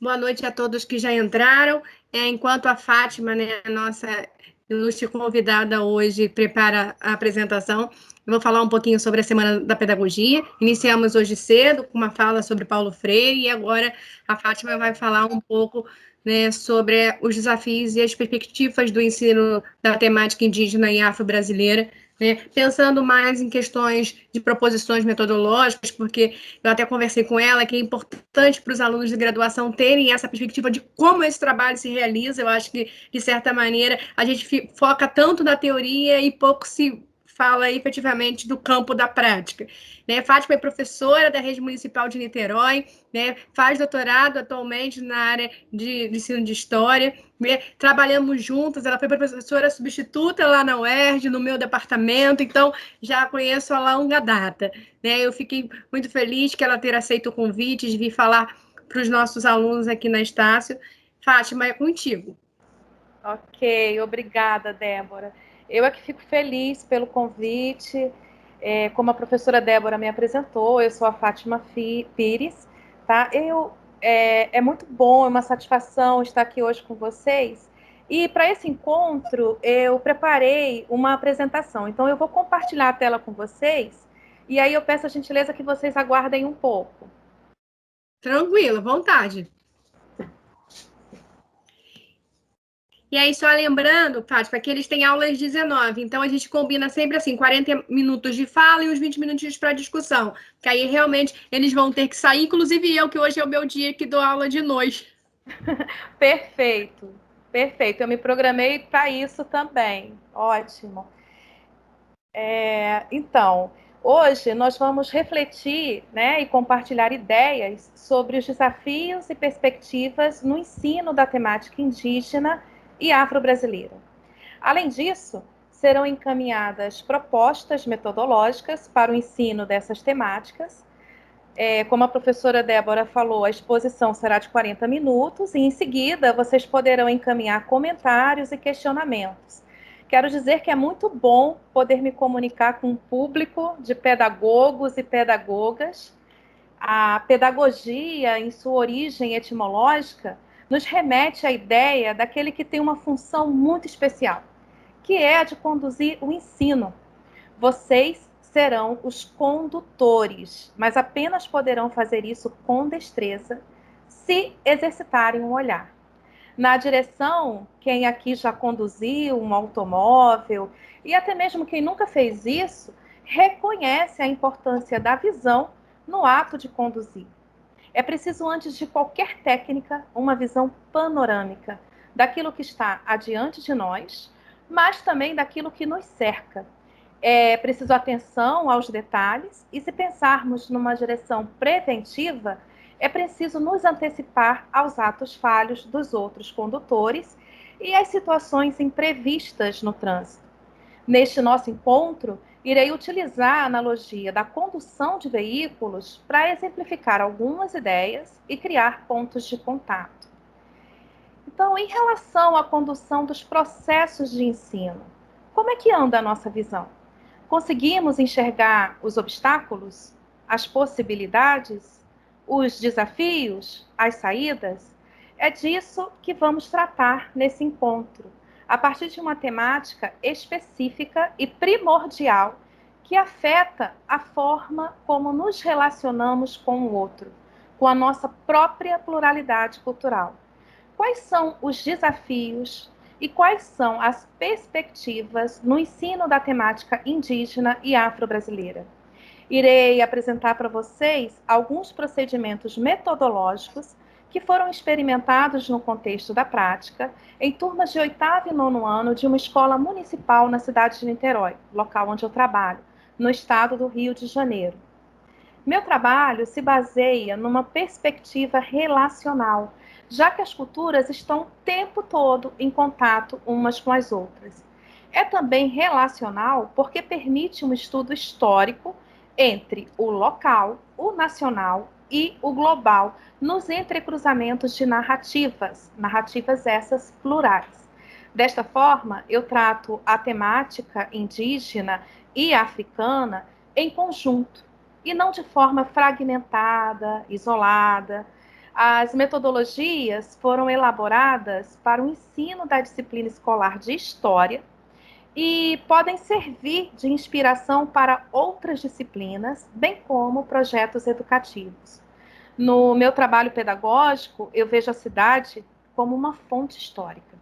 Boa noite a todos que já entraram. Enquanto a Fátima, né, nossa ilustre convidada hoje, prepara a apresentação, eu vou falar um pouquinho sobre a Semana da Pedagogia. Iniciamos hoje cedo com uma fala sobre Paulo Freire e agora a Fátima vai falar um pouco, né, sobre os desafios e as perspectivas do ensino da temática indígena e afro-brasileira, né, pensando mais em questões de proposições metodológicas, porque eu até conversei com ela que é importante para os alunos de graduação terem essa perspectiva de como esse trabalho se realiza. Eu acho que, de certa maneira, a gente foca tanto na teoria e pouco se fala efetivamente do campo da prática. Né? Fátima é professora da Rede Municipal de Niterói, né? Faz doutorado atualmente na área de ensino de História. Né? Trabalhamos juntas, ela foi professora substituta lá na UERJ, no meu departamento, então já conheço ela há longa data. Né? Eu fiquei muito feliz que ela ter aceito o convite de vir falar para os nossos alunos aqui na Estácio. Fátima, é contigo. Ok, obrigada, Débora. Eu é que fico feliz pelo convite. Como a professora Débora me apresentou, eu sou a Fátima Pires, tá? É muito bom, é uma satisfação estar aqui hoje com vocês. E para esse encontro, eu preparei uma apresentação. Então, eu vou compartilhar a tela com vocês. E aí, eu peço a gentileza que vocês aguardem um pouco. Tranquilo, vontade. E aí, só lembrando, Fátima, que eles têm aulas 19, então a gente combina sempre assim, 40 minutos de fala e uns 20 minutinhos para discussão. Que aí realmente eles vão ter que sair, inclusive eu, que hoje é o meu dia que dou aula de noite. Perfeito, perfeito. Eu me programei para isso também. Ótimo. Então, hoje nós vamos refletir, né, e compartilhar ideias sobre os desafios e perspectivas no ensino da temática indígena e afro-brasileira. Além disso, serão encaminhadas propostas metodológicas para o ensino dessas temáticas. Como a professora Débora falou, a exposição será de 40 minutos e, em seguida, vocês poderão encaminhar comentários e questionamentos. Quero dizer que é muito bom poder me comunicar com um público de pedagogos e pedagogas. A pedagogia, em sua origem etimológica, nos remete à ideia daquele que tem uma função muito especial, que é a de conduzir o ensino. Vocês serão os condutores, mas apenas poderão fazer isso com destreza se exercitarem o olhar. Na direção, quem aqui já conduziu um automóvel e até mesmo quem nunca fez isso, reconhece a importância da visão no ato de conduzir. É preciso, antes de qualquer técnica, uma visão panorâmica daquilo que está adiante de nós, mas também daquilo que nos cerca. É preciso atenção aos detalhes e, se pensarmos numa direção preventiva, é preciso nos antecipar aos atos falhos dos outros condutores e às situações imprevistas no trânsito. Neste nosso encontro, irei utilizar a analogia da condução de veículos para exemplificar algumas ideias e criar pontos de contato. Então, em relação à condução dos processos de ensino, como é que anda a nossa visão? Conseguimos enxergar os obstáculos, as possibilidades, os desafios, as saídas? É disso que vamos tratar nesse encontro, a partir de uma temática específica e primordial que afeta a forma como nos relacionamos com o outro, com a nossa própria pluralidade cultural. Quais são os desafios e quais são as perspectivas no ensino da temática indígena e afro-brasileira? Irei apresentar para vocês alguns procedimentos metodológicos que foram experimentados no contexto da prática em turmas de 8º e 9º ano de uma escola municipal na cidade de Niterói, local onde eu trabalho, no estado do Rio de Janeiro. Meu trabalho se baseia numa perspectiva relacional, já que as culturas estão o tempo todo em contato umas com as outras. É também relacional porque permite um estudo histórico entre o local, o nacional e o global, nos entrecruzamentos de narrativas essas plurais. Desta forma, eu trato a temática indígena e africana em conjunto, e não de forma fragmentada, isolada. As metodologias foram elaboradas para o ensino da disciplina escolar de História e podem servir de inspiração para outras disciplinas, bem como projetos educativos. No meu trabalho pedagógico, eu vejo a cidade como uma fonte histórica.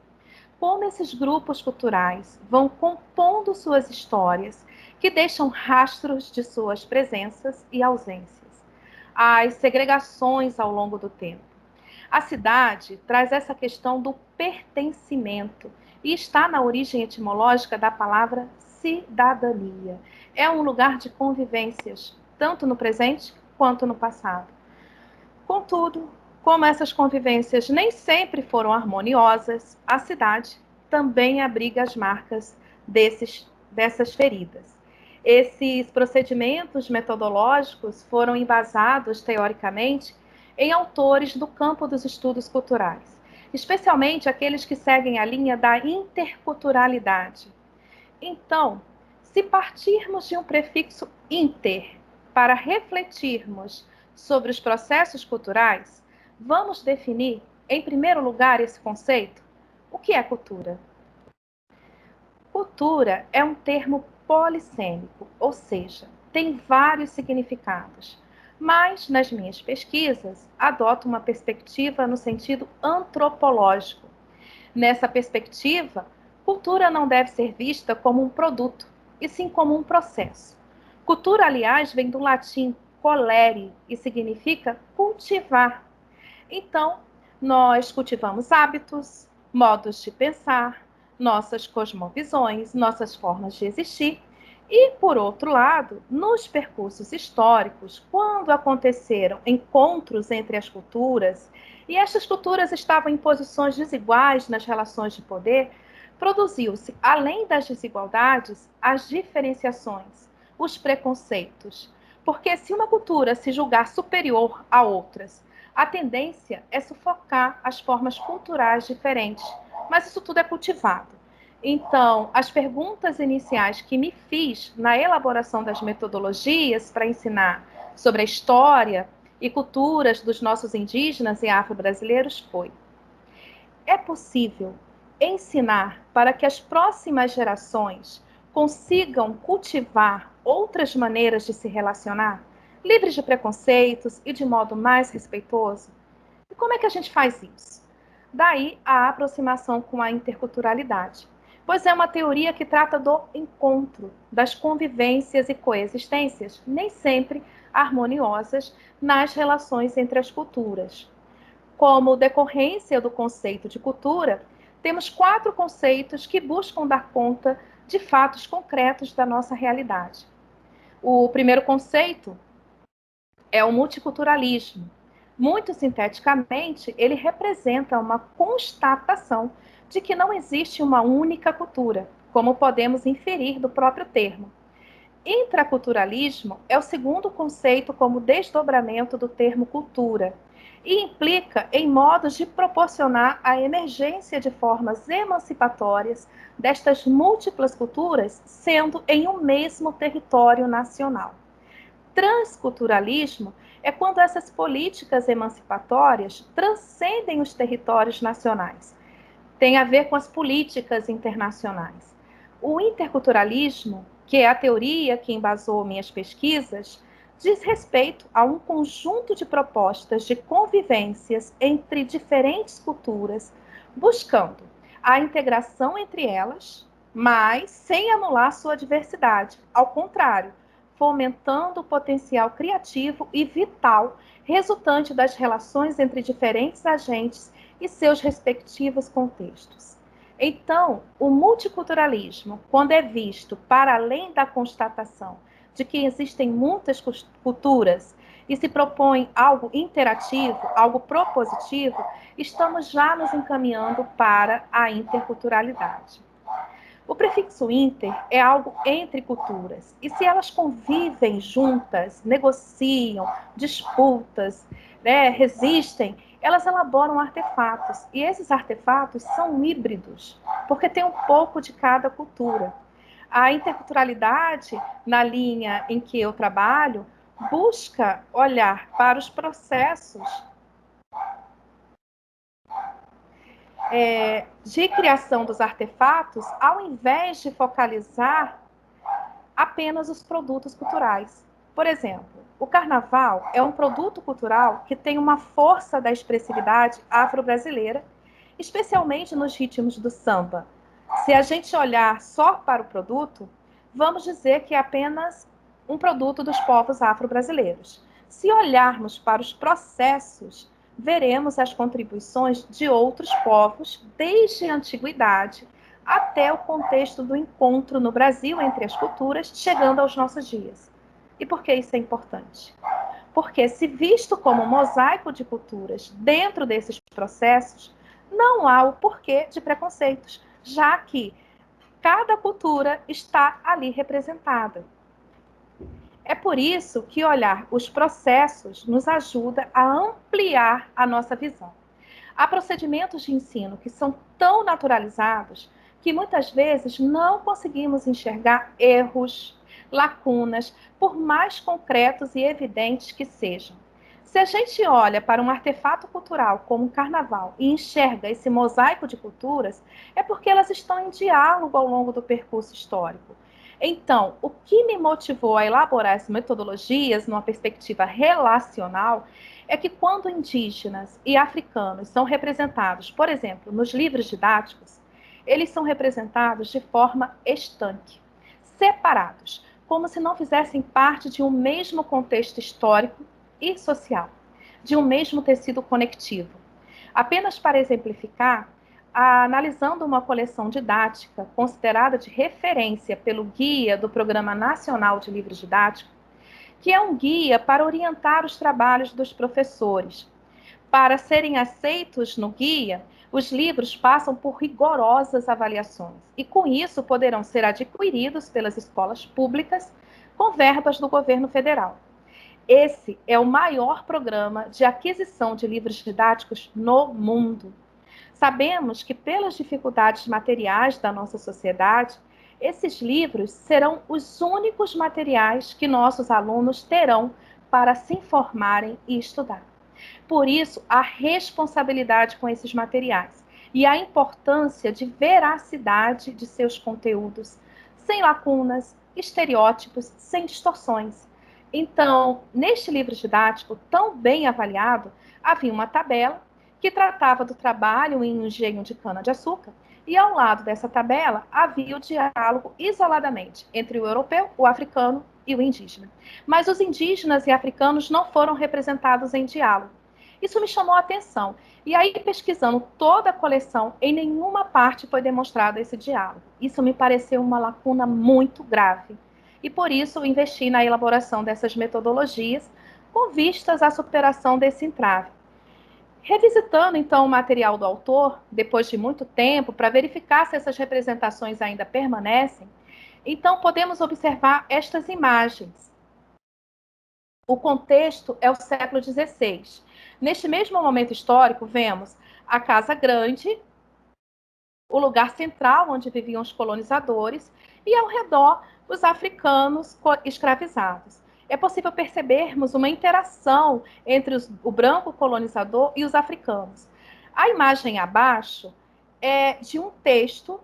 Como esses grupos culturais vão compondo suas histórias, que deixam rastros de suas presenças e ausências, as segregações ao longo do tempo. A cidade traz essa questão do pertencimento e está na origem etimológica da palavra cidadania. É um lugar de convivências, tanto no presente quanto no passado. Contudo, como essas convivências nem sempre foram harmoniosas, a cidade também abriga as marcas dessas feridas. Esses procedimentos metodológicos foram embasados, teoricamente, em autores do campo dos estudos culturais, especialmente aqueles que seguem a linha da interculturalidade. Então, se partirmos de um prefixo inter para refletirmos sobre os processos culturais, vamos definir, em primeiro lugar, esse conceito. O que é cultura? Cultura é um termo polissêmico, ou seja, tem vários significados. Mas, nas minhas pesquisas, adoto uma perspectiva no sentido antropológico. Nessa perspectiva, cultura não deve ser vista como um produto, e sim como um processo. Cultura, aliás, vem do latim colere e significa cultivar. Então, nós cultivamos hábitos, modos de pensar, nossas cosmovisões, nossas formas de existir. E, por outro lado, nos percursos históricos, quando aconteceram encontros entre as culturas, e estas culturas estavam em posições desiguais nas relações de poder, produziu-se, além das desigualdades, as diferenciações, os preconceitos. Porque se uma cultura se julgar superior a outras, a tendência é sufocar as formas culturais diferentes, mas isso tudo é cultivado. Então, as perguntas iniciais que me fiz na elaboração das metodologias para ensinar sobre a história e culturas dos nossos indígenas e afro-brasileiros foi: é possível ensinar para que as próximas gerações consigam cultivar outras maneiras de se relacionar, livres de preconceitos e de modo mais respeitoso? E como é que a gente faz isso? Daí a aproximação com a interculturalidade, pois é uma teoria que trata do encontro, das convivências e coexistências, nem sempre harmoniosas, nas relações entre as culturas. Como decorrência do conceito de cultura, temos 4 conceitos que buscam dar conta de fatos concretos da nossa realidade. O primeiro conceito é o multiculturalismo. Muito sinteticamente, ele representa uma constatação de que não existe uma única cultura, como podemos inferir do próprio termo. Intraculturalismo é o segundo conceito como desdobramento do termo cultura e implica em modos de proporcionar a emergência de formas emancipatórias destas múltiplas culturas, sendo em um mesmo território nacional. Transculturalismo é quando essas políticas emancipatórias transcendem os territórios nacionais. Tem a ver com as políticas internacionais. O interculturalismo, que é a teoria que embasou minhas pesquisas, diz respeito a um conjunto de propostas de convivências entre diferentes culturas, buscando a integração entre elas, mas sem anular sua diversidade. Ao contrário, fomentando o potencial criativo e vital resultante das relações entre diferentes agentes e seus respectivos contextos. Então, o multiculturalismo, quando é visto para além da constatação de que existem muitas culturas e se propõe algo interativo, algo propositivo, estamos já nos encaminhando para a interculturalidade. O prefixo inter é algo entre culturas, e se elas convivem juntas, negociam, disputas, resistem, elas elaboram artefatos, e esses artefatos são híbridos, porque tem um pouco de cada cultura. A interculturalidade, na linha em que eu trabalho, busca olhar para os processos de criação dos artefatos, ao invés de focalizar apenas os produtos culturais. Por exemplo, o carnaval é um produto cultural que tem uma força da expressividade afro-brasileira, especialmente nos ritmos do samba. Se a gente olhar só para o produto, vamos dizer que é apenas um produto dos povos afro-brasileiros. Se olharmos para os processos, veremos as contribuições de outros povos, desde a antiguidade até o contexto do encontro no Brasil entre as culturas, chegando aos nossos dias. E por que isso é importante? Porque, se visto como um mosaico de culturas dentro desses processos, não há o porquê de preconceitos, já que cada cultura está ali representada. É por isso que olhar os processos nos ajuda a ampliar a nossa visão. Há procedimentos de ensino que são tão naturalizados que muitas vezes não conseguimos enxergar erros, lacunas, por mais concretos e evidentes que sejam. Se a gente olha para um artefato cultural como o carnaval e enxerga esse mosaico de culturas, é porque elas estão em diálogo ao longo do percurso histórico. Então, o que me motivou a elaborar essas metodologias numa perspectiva relacional é que quando indígenas e africanos são representados, por exemplo, nos livros didáticos, eles são representados de forma estanque, separados, como se não fizessem parte de um mesmo contexto histórico e social, de um mesmo tecido conectivo. Apenas para exemplificar, analisando uma coleção didática considerada de referência pelo Guia do Programa Nacional de Livros Didáticos, que é um guia para orientar os trabalhos dos professores. Para serem aceitos no guia, os livros passam por rigorosas avaliações e, com isso, poderão ser adquiridos pelas escolas públicas com verbas do governo federal. Esse é o maior programa de aquisição de livros didáticos no mundo. Sabemos que, pelas dificuldades materiais da nossa sociedade, esses livros serão os únicos materiais que nossos alunos terão para se informarem e estudar. Por isso, a responsabilidade com esses materiais e a importância de veracidade de seus conteúdos, sem lacunas, estereótipos, sem distorções. Então, neste livro didático tão bem avaliado, havia uma tabela que tratava do trabalho em engenho de cana-de-açúcar, e ao lado dessa tabela havia o diálogo isoladamente entre o europeu, o africano e o indígena. Mas os indígenas e africanos não foram representados em diálogo. Isso me chamou a atenção. E aí, pesquisando toda a coleção, em nenhuma parte foi demonstrado esse diálogo. Isso me pareceu uma lacuna muito grave. E por isso investi na elaboração dessas metodologias com vistas à superação desse entrave. Revisitando, então, o material do autor, depois de muito tempo, para verificar se essas representações ainda permanecem, então podemos observar estas imagens. O contexto é o século XVI. Neste mesmo momento histórico, vemos a Casa Grande, o lugar central onde viviam os colonizadores, e ao redor os africanos escravizados. É possível percebermos uma interação entre o branco colonizador e os africanos. A imagem abaixo é de um texto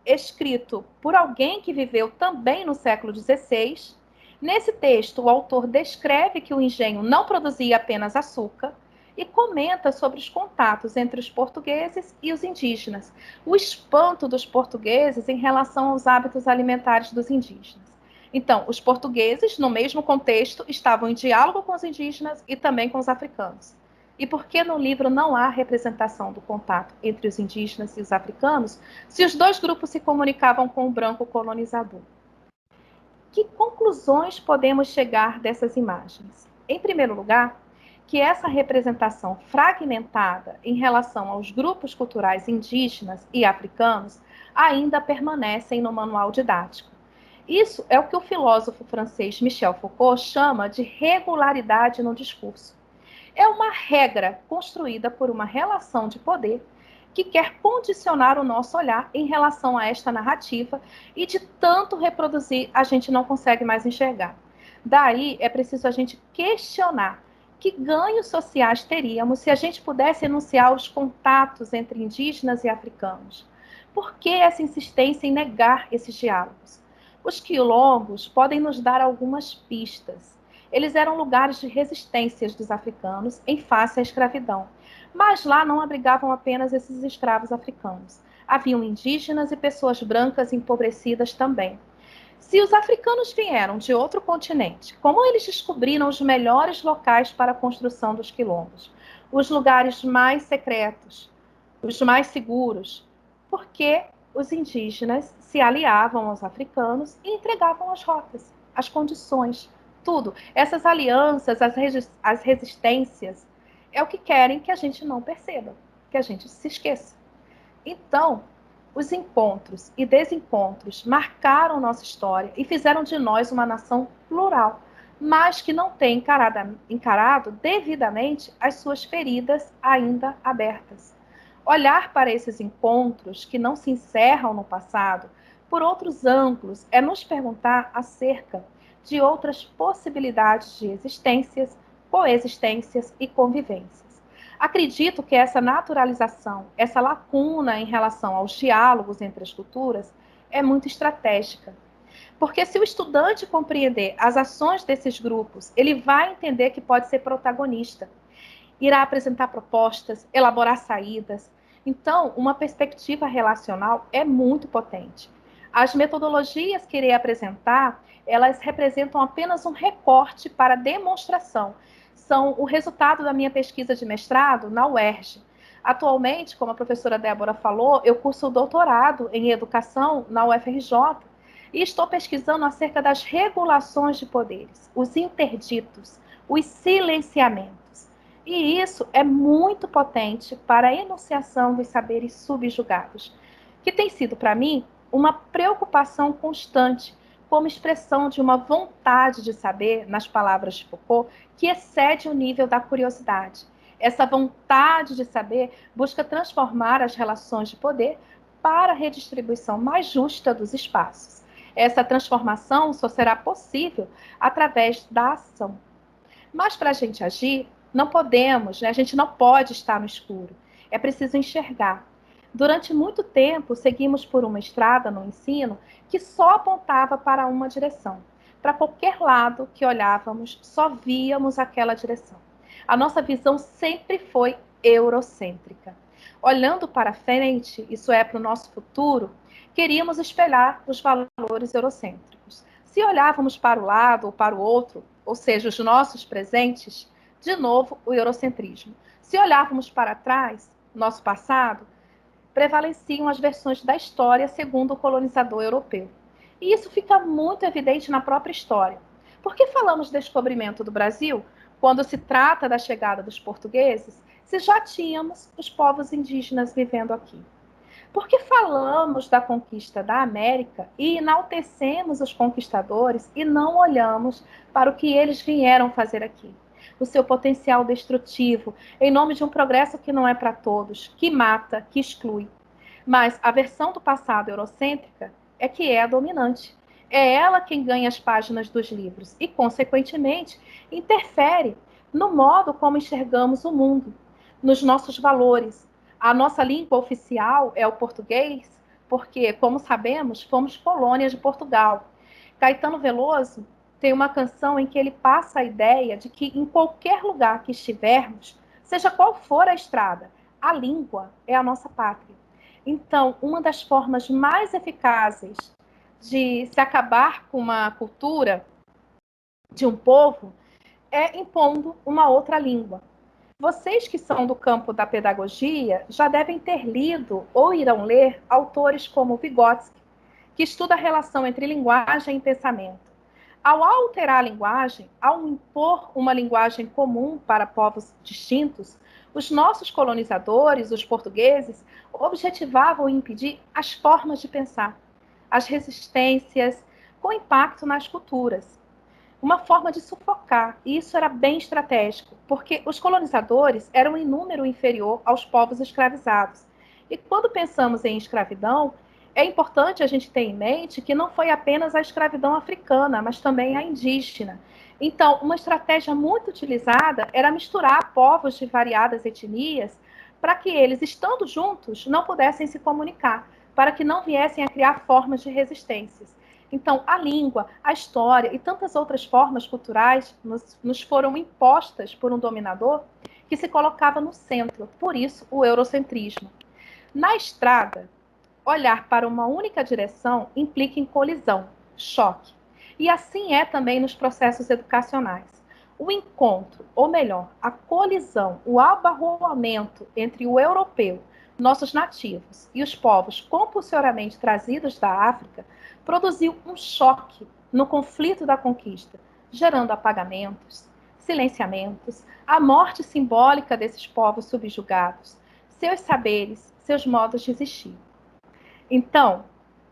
escrito por alguém que viveu também no século XVI. Nesse texto, o autor descreve que o engenho não produzia apenas açúcar e comenta sobre os contatos entre os portugueses e os indígenas, o espanto dos portugueses em relação aos hábitos alimentares dos indígenas. Então, os portugueses, no mesmo contexto, estavam em diálogo com os indígenas e também com os africanos. E por que no livro não há representação do contato entre os indígenas e os africanos, se os dois grupos se comunicavam com o branco colonizador? Que conclusões podemos chegar dessas imagens? Em primeiro lugar, que essa representação fragmentada em relação aos grupos culturais indígenas e africanos ainda permanecem no manual didático. Isso é o que o filósofo francês Michel Foucault chama de regularidade no discurso. É uma regra construída por uma relação de poder que quer condicionar o nosso olhar em relação a esta narrativa e de tanto reproduzir, a gente não consegue mais enxergar. Daí é preciso a gente questionar que ganhos sociais teríamos se a gente pudesse enunciar os contatos entre indígenas e africanos? Por que essa insistência em negar esses diálogos? Os quilombos podem nos dar algumas pistas. Eles eram lugares de resistências dos africanos em face à escravidão. Mas lá não abrigavam apenas esses escravos africanos. Haviam indígenas e pessoas brancas empobrecidas também. Se os africanos vieram de outro continente, como eles descobriram os melhores locais para a construção dos quilombos? Os lugares mais secretos, os mais seguros? Porque os indígenas se aliavam aos africanos e entregavam as rotas, as condições, tudo. Essas alianças, as resistências, é o que querem que a gente não perceba, que a gente se esqueça. Então, os encontros e desencontros marcaram nossa história e fizeram de nós uma nação plural, mas que não tem encarado devidamente as suas feridas ainda abertas. Olhar para esses encontros que não se encerram no passado por outros ângulos é nos perguntar acerca de outras possibilidades de existências, coexistências e convivências. Acredito que essa naturalização, essa lacuna em relação aos diálogos entre as culturas, é muito estratégica. Porque se o estudante compreender as ações desses grupos, ele vai entender que pode ser protagonista, irá apresentar propostas, elaborar saídas. Então, uma perspectiva relacional é muito potente. As metodologias que irei apresentar, elas representam apenas um recorte para demonstração. São o resultado da minha pesquisa de mestrado na UERJ. Atualmente, como a professora Débora falou, eu curso o doutorado em educação na UFRJ e estou pesquisando acerca das regulações de poderes, os interditos, os silenciamentos. E isso é muito potente para a enunciação dos saberes subjugados, que tem sido, para mim, uma preocupação constante, como expressão de uma vontade de saber, nas palavras de Foucault, que excede o nível da curiosidade. Essa vontade de saber busca transformar as relações de poder para a redistribuição mais justa dos espaços. Essa transformação só será possível através da ação. Mas para a gente agir, não podemos, né? A gente não pode estar no escuro. É preciso enxergar. Durante muito tempo, seguimos por uma estrada no ensino que só apontava para uma direção. Para qualquer lado que olhávamos, só víamos aquela direção. A nossa visão sempre foi eurocêntrica. Olhando para frente, isso é, para o nosso futuro, queríamos espelhar os valores eurocêntricos. Se olhávamos para o lado ou para o outro, ou seja, os nossos presentes, de novo o eurocentrismo. Se olhávamos para trás, nosso passado, prevaleciam as versões da história segundo o colonizador europeu. E isso fica muito evidente na própria história. Por que falamos descobrimento do Brasil quando se trata da chegada dos portugueses, se já tínhamos os povos indígenas vivendo aqui? Por que falamos da conquista da América e enaltecemos os conquistadores e não olhamos para o que eles vieram fazer aqui? O seu potencial destrutivo, em nome de um progresso que não é para todos, que mata, que exclui. Mas a versão do passado eurocêntrica é que é a dominante. É ela quem ganha as páginas dos livros e, consequentemente, interfere no modo como enxergamos o mundo, nos nossos valores. A nossa língua oficial é o português, porque, como sabemos, fomos colônia de Portugal. Caetano Veloso tem uma canção em que ele passa a ideia de que em qualquer lugar que estivermos, seja qual for a estrada, a língua é a nossa pátria. Então, uma das formas mais eficazes de se acabar com uma cultura de um povo é impondo uma outra língua. Vocês que são do campo da pedagogia já devem ter lido ou irão ler autores como Vygotsky, que estuda a relação entre linguagem e pensamento. Ao alterar a linguagem, ao impor uma linguagem comum para povos distintos, os nossos colonizadores, os portugueses, objetivavam impedir as formas de pensar, as resistências com impacto nas culturas. Uma forma de sufocar, e isso era bem estratégico, porque os colonizadores eram em número inferior aos povos escravizados. E quando pensamos em escravidão, é importante a gente ter em mente que não foi apenas a escravidão africana, mas também a indígena. Então, uma estratégia muito utilizada era misturar povos de variadas etnias para que eles, estando juntos, não pudessem se comunicar, para que não viessem a criar formas de resistências. Então, a língua, a história e tantas outras formas culturais nos foram impostas por um dominador que se colocava no centro, por isso o eurocentrismo. Na estrada, olhar para uma única direção implica em colisão, choque. E assim é também nos processos educacionais. O encontro, ou melhor, a colisão, o abarroamento entre o europeu, nossos nativos, e os povos compulsoriamente trazidos da África, produziu um choque no conflito da conquista, gerando apagamentos, silenciamentos, a morte simbólica desses povos subjugados, seus saberes, seus modos de existir. Então,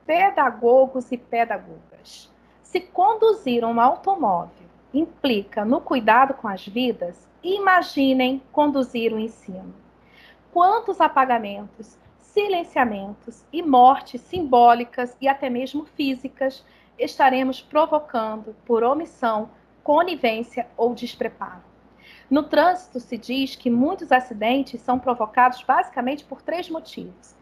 pedagogos e pedagogas, se conduzir um automóvel implica no cuidado com as vidas, imaginem conduzir o ensino. Quantos apagamentos, silenciamentos e mortes simbólicas e até mesmo físicas estaremos provocando por omissão, conivência ou despreparo? No trânsito se diz que muitos acidentes são provocados basicamente por 3 motivos: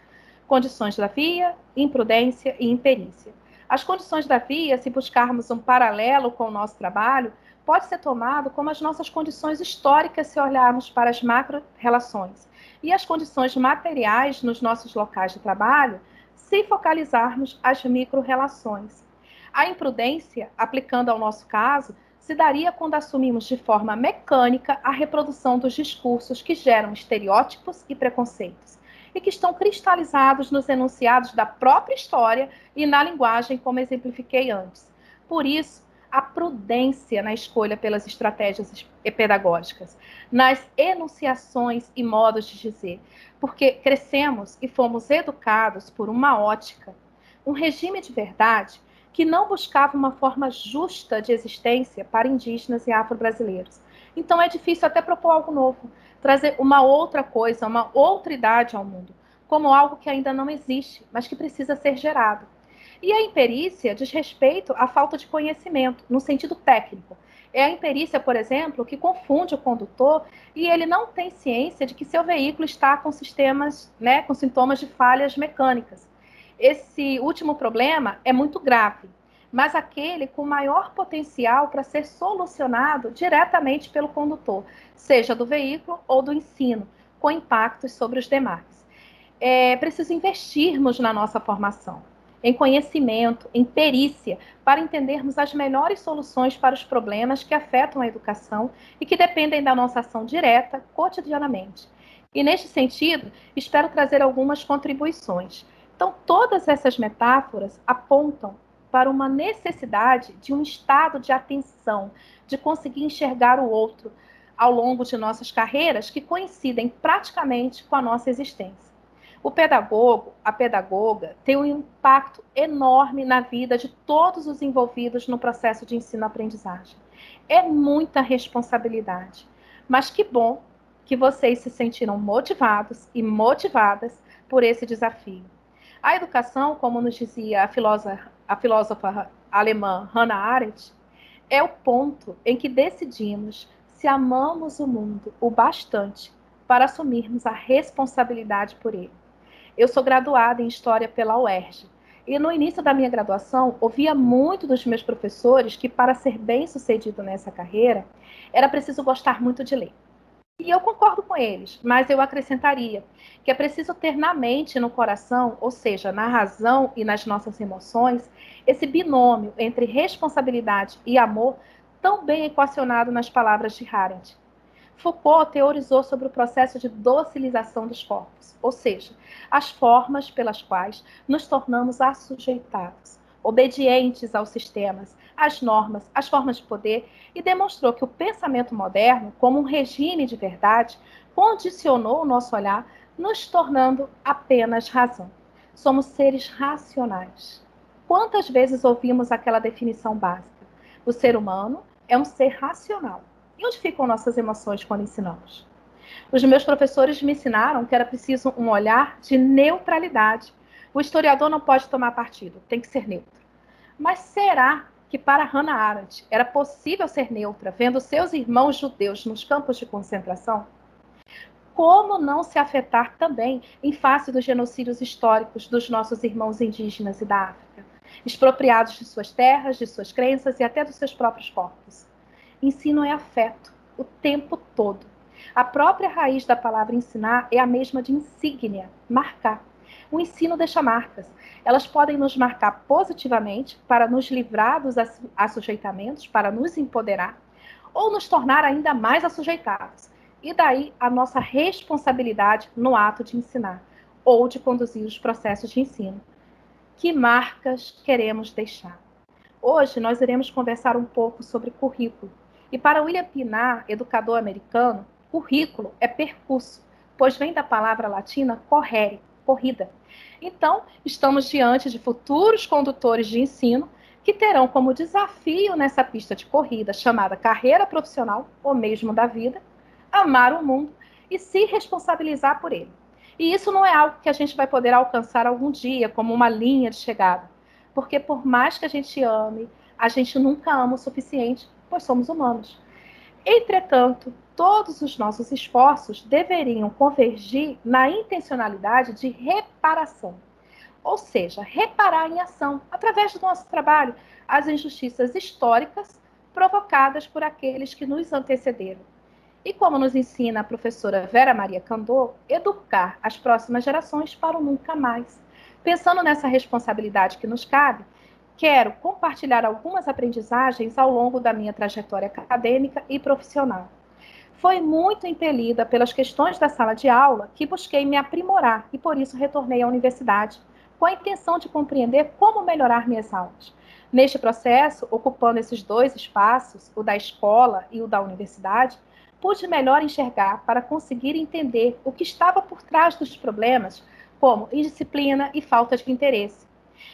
condições da via, imprudência e imperícia. As condições da via, se buscarmos um paralelo com o nosso trabalho, pode ser tomado como as nossas condições históricas se olharmos para as macro-relações, e as condições materiais nos nossos locais de trabalho, se focalizarmos as micro-relações. A imprudência, aplicando ao nosso caso, se daria quando assumimos de forma mecânica a reprodução dos discursos que geram estereótipos e preconceitos, e que estão cristalizados nos enunciados da própria história e na linguagem, como exemplifiquei antes. Por isso, a prudência na escolha pelas estratégias pedagógicas, nas enunciações e modos de dizer, porque crescemos e fomos educados por uma ótica, um regime de verdade que não buscava uma forma justa de existência para indígenas e afro-brasileiros. Então é difícil até propor algo novo, trazer uma outra coisa, uma outra idade ao mundo, como algo que ainda não existe, mas que precisa ser gerado. E a imperícia diz respeito à falta de conhecimento, no sentido técnico. É a imperícia, por exemplo, que confunde o condutor e ele não tem ciência de que seu veículo está com sistemas, com sintomas de falhas mecânicas. Esse último problema é muito grave, mas aquele com maior potencial para ser solucionado diretamente pelo condutor, seja do veículo ou do ensino, com impactos sobre os demais. É preciso investirmos na nossa formação, em conhecimento, em perícia, para entendermos as melhores soluções para os problemas que afetam a educação e que dependem da nossa ação direta, cotidianamente. E, neste sentido, espero trazer algumas contribuições. Então, todas essas metáforas apontam para uma necessidade de um estado de atenção, de conseguir enxergar o outro ao longo de nossas carreiras que coincidem praticamente com a nossa existência. O pedagogo, a pedagoga, tem um impacto enorme na vida de todos os envolvidos no processo de ensino-aprendizagem. É muita responsabilidade, mas que bom que vocês se sentiram motivados e motivadas por esse desafio. A educação, como nos dizia a filósofa alemã Hannah Arendt, é o ponto em que decidimos se amamos o mundo o bastante para assumirmos a responsabilidade por ele. Eu sou graduada em História pela UERJ, e no início da minha graduação, ouvia muito dos meus professores que, para ser bem-sucedido nessa carreira, era preciso gostar muito de ler. E eu concordo com eles, mas eu acrescentaria que é preciso ter na mente e no coração, ou seja, na razão e nas nossas emoções, esse binômio entre responsabilidade e amor tão bem equacionado nas palavras de Arendt. Foucault teorizou sobre o processo de docilização dos corpos, ou seja, as formas pelas quais nos tornamos assujeitados, obedientes aos sistemas, às normas, às formas de poder, e demonstrou que o pensamento moderno, como um regime de verdade, condicionou o nosso olhar, nos tornando apenas razão. Somos seres racionais. Quantas vezes ouvimos aquela definição básica? O ser humano é um ser racional. E onde ficam nossas emoções quando ensinamos? Os meus professores me ensinaram que era preciso um olhar de neutralidade. O historiador não pode tomar partido, tem que ser neutro. Mas será que para Hannah Arendt era possível ser neutra vendo seus irmãos judeus nos campos de concentração? Como não se afetar também em face dos genocídios históricos dos nossos irmãos indígenas e da África, expropriados de suas terras, de suas crenças e até dos seus próprios corpos? Ensino é afeto, o tempo todo. A própria raiz da palavra ensinar é a mesma de insígnia, marcar. O ensino deixa marcas. Elas podem nos marcar positivamente para nos livrar dos assujeitamentos, para nos empoderar, ou nos tornar ainda mais assujeitados. E daí a nossa responsabilidade no ato de ensinar ou de conduzir os processos de ensino. Que marcas queremos deixar? Hoje nós iremos conversar um pouco sobre currículo. E para William Pinar, educador americano, currículo é percurso, pois vem da palavra latina correre, corrida. Então, estamos diante de futuros condutores de ensino que terão como desafio nessa pista de corrida, chamada carreira profissional ou mesmo da vida, amar o mundo e se responsabilizar por ele. E isso não é algo que a gente vai poder alcançar algum dia, como uma linha de chegada. Porque por mais que a gente ame, a gente nunca ama o suficiente, pois somos humanos. Entretanto, todos os nossos esforços deveriam convergir na intencionalidade de reparação. Ou seja, reparar em ação, através do nosso trabalho, as injustiças históricas provocadas por aqueles que nos antecederam. E como nos ensina a professora Vera Maria Candô, educar as próximas gerações para o nunca mais. Pensando nessa responsabilidade que nos cabe, quero compartilhar algumas aprendizagens ao longo da minha trajetória acadêmica e profissional. Foi muito impelida pelas questões da sala de aula que busquei me aprimorar e por isso retornei à universidade, com a intenção de compreender como melhorar minhas aulas. Neste processo, ocupando esses dois espaços, o da escola e o da universidade, pude melhor enxergar para conseguir entender o que estava por trás dos problemas, como indisciplina e falta de interesse.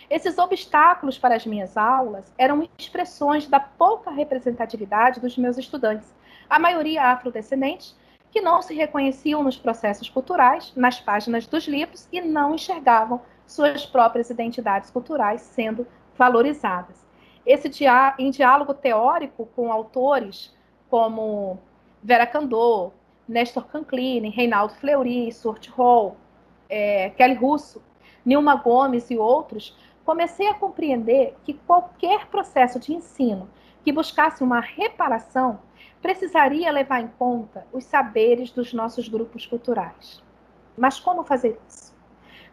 Esses obstáculos para as minhas aulas eram expressões da pouca representatividade dos meus estudantes, a maioria afrodescendentes, que não se reconheciam nos processos culturais, nas páginas dos livros e não enxergavam suas próprias identidades culturais sendo valorizadas. Em diálogo teórico com autores como Vera Candô, Nestor Canclini, Reinaldo Fleury, Stuart Hall, Kelly Russo, Nilma Gomes e outros, comecei a compreender que qualquer processo de ensino que buscasse uma reparação precisaria levar em conta os saberes dos nossos grupos culturais. Mas como fazer isso?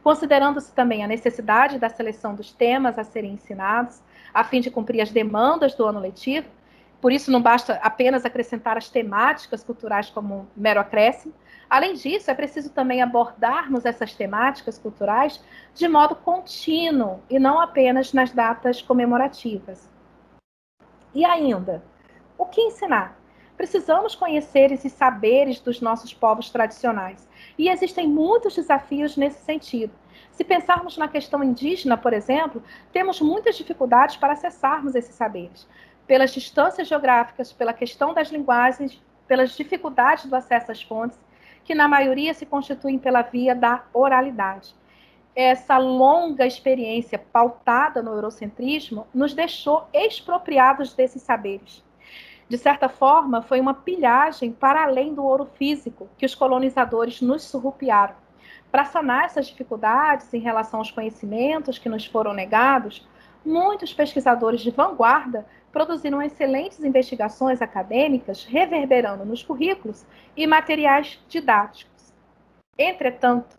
Considerando-se também a necessidade da seleção dos temas a serem ensinados, a fim de cumprir as demandas do ano letivo, por isso não basta apenas acrescentar as temáticas culturais como um mero acréscimo. Além disso, é preciso também abordarmos essas temáticas culturais de modo contínuo e não apenas nas datas comemorativas. E ainda, o que ensinar? Precisamos conhecer esses saberes dos nossos povos tradicionais. E existem muitos desafios nesse sentido. Se pensarmos na questão indígena, por exemplo, temos muitas dificuldades para acessarmos esses saberes. Pelas distâncias geográficas, pela questão das linguagens, pelas dificuldades do acesso às fontes, que na maioria se constituem pela via da oralidade. Essa longa experiência pautada no eurocentrismo nos deixou expropriados desses saberes. De certa forma, foi uma pilhagem para além do ouro físico que os colonizadores nos surrupiaram. Para sanar essas dificuldades em relação aos conhecimentos que nos foram negados, muitos pesquisadores de vanguarda produziram excelentes investigações acadêmicas, reverberando nos currículos e materiais didáticos. Entretanto,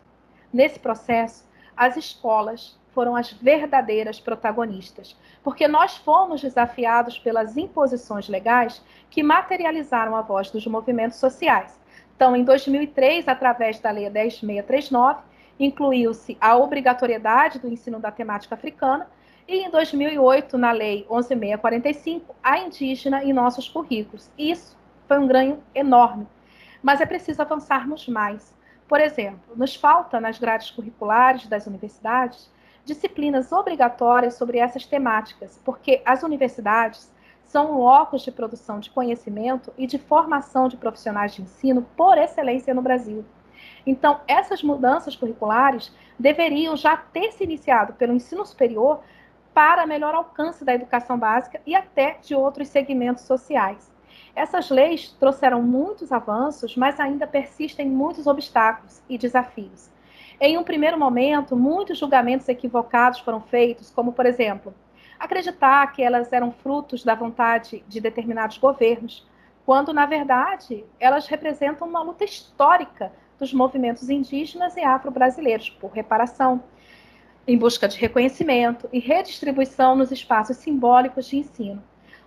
nesse processo, as escolas foram as verdadeiras protagonistas, porque nós fomos desafiados pelas imposições legais que materializaram a voz dos movimentos sociais. Então, em 2003, através da Lei 10.639, incluiu-se a obrigatoriedade do ensino da temática africana, e em 2008, na Lei 11.645, a indígena em nossos currículos. Isso foi um ganho enorme, mas é preciso avançarmos mais. Por exemplo, nos falta nas grades curriculares das universidades disciplinas obrigatórias sobre essas temáticas, porque as universidades são locos de produção de conhecimento e de formação de profissionais de ensino por excelência no Brasil. Então, essas mudanças curriculares deveriam já ter se iniciado pelo ensino superior para melhor alcance da educação básica e até de outros segmentos sociais. Essas leis trouxeram muitos avanços, mas ainda persistem muitos obstáculos e desafios. Em um primeiro momento, muitos julgamentos equivocados foram feitos, como, por exemplo, acreditar que elas eram frutos da vontade de determinados governos, quando, na verdade, elas representam uma luta histórica dos movimentos indígenas e afro-brasileiros por reparação, em busca de reconhecimento e redistribuição nos espaços simbólicos de ensino.